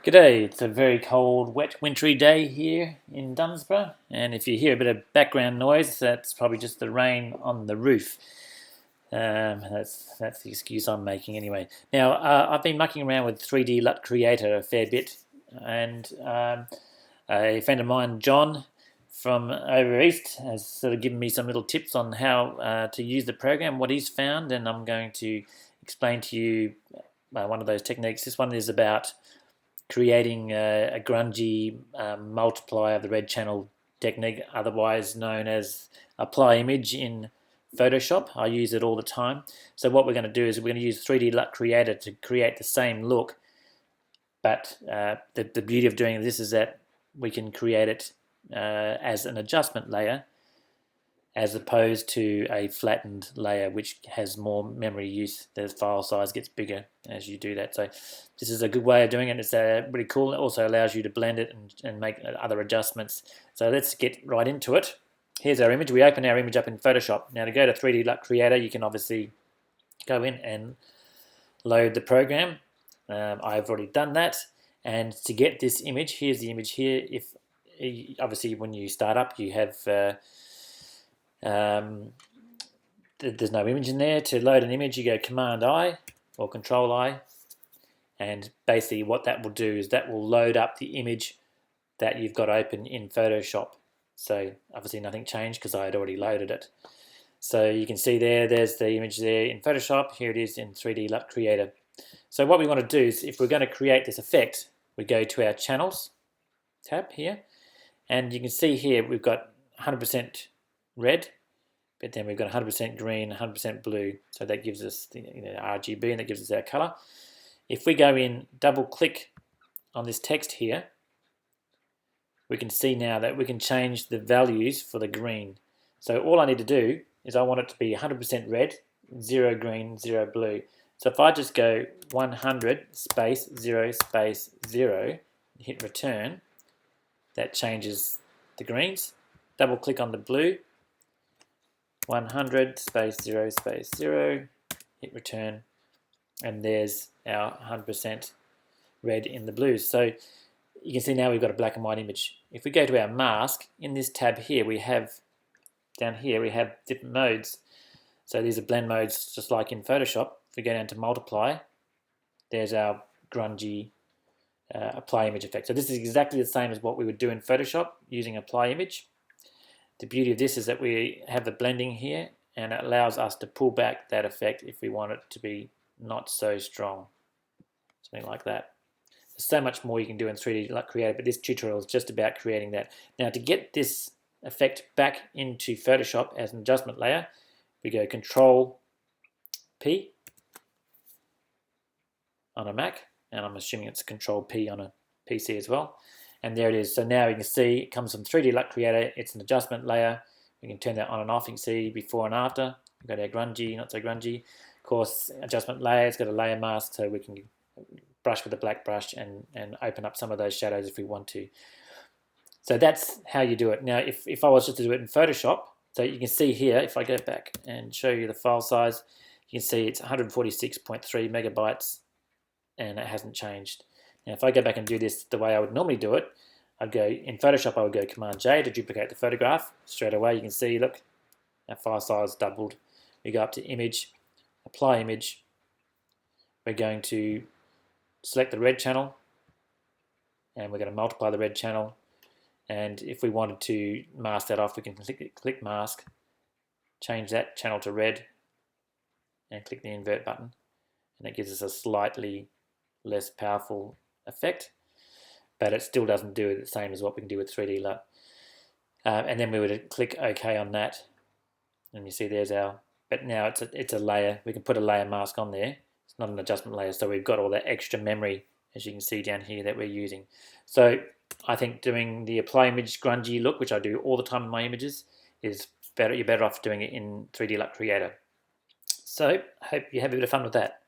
G'day, it's a very cold, wet, wintry day here in Dunsborough, and if you hear a bit of background noise, that's probably just the rain on the roof. That's the excuse I'm making anyway. Now, I've been mucking around with 3D LUT Creator a fair bit, and a friend of mine, John, from over east, has sort of given me some little tips on how to use the program, what he's found, and I'm going to explain to you one of those techniques. This one is about creating a grungy multiply of the red channel technique, otherwise known as apply image in Photoshop. I use it all the time. So what we're going to do is we're going to use 3D LUT Creator to create the same look, but the beauty of doing this is that we can create it as an adjustment layer as opposed to a flattened layer which has more memory use. The file size gets bigger as you do that. So this is a good way of doing it. It's really cool. It also allows you to blend it and make other adjustments. So let's get right into it. Here's our image. We open our image up in Photoshop. Now to go to 3D LUT Creator, you can obviously go in and load the program. I've already done that. And to get this image, here's the image here. If obviously when you start up, you have there's no image in there. To load an image, you go Command I or Control I, and basically what that will do is that will load up the image that you've got open in Photoshop. So obviously nothing changed because I had already loaded it. So you can see there's the image there in Photoshop. Here it is in 3D LUT Creator. So what we want to do is, if we're going to create this effect, we go to our Channels tab here, and you can see here we've got 100% red, but then we've got 100% green, 100% blue, so that gives us the RGB, and that gives us our color. If we go in, double click on this text here, we can see now that we can change the values for the green. So all I need to do is I want it to be 100% red, 0 green, 0 blue. So if I just go 100 space 0 space 0, hit return, that changes the greens. Double click on the blue, 100 space 0 space 0, hit return, and there's our 100% red in the blues. So you can see now we've got a black and white image. If we go to our mask, in this tab here, we have different modes. So these are blend modes just like in Photoshop. If we go down to multiply, there's our grungy apply image effect. So this is exactly the same as what we would do in Photoshop using apply image. The beauty of this is that we have the blending here, and it allows us to pull back that effect if we want it to be not so strong. Something like that. There's so much more you can do in 3D LUT Creator, but this tutorial is just about creating that. Now to get this effect back into Photoshop as an adjustment layer, we go Control P on a Mac, and I'm assuming it's Control P on a PC as well. And there it is. So now you can see it comes from 3D LUT Creator. It's an adjustment layer. We can turn that on and off. You can see before and after. We've got our grungy, not so grungy. Of course, adjustment layer. It's got a layer mask, so we can brush with a black brush and open up some of those shadows if we want to. So that's how you do it. Now, if I was just to do it in Photoshop, so you can see here, if I go back and show you the file size, you can see it's 146.3 megabytes, and it hasn't changed. Now, if I go back and do this the way I would normally do it, I'd go in Photoshop, I would go Command J to duplicate the photograph. Straight away, you can see, look, our file size doubled. We go up to Image, Apply Image. We're going to select the red channel, and we're going to multiply the red channel. And if we wanted to mask that off, we can click Mask, change that channel to red, and click the invert button. And it gives us a slightly less powerful effect, but it still doesn't do it the same as what we can do with 3D LUT. And then we would click OK on that, and you see there's our, but now it's a layer. We can put a layer mask on there. It's not an adjustment layer, so we've got all that extra memory, as you can see down here, that we're using. So I think doing the apply image grungy look, which I do all the time in my images, is better. You're better off doing it in 3D LUT Creator. So I hope you have a bit of fun with that.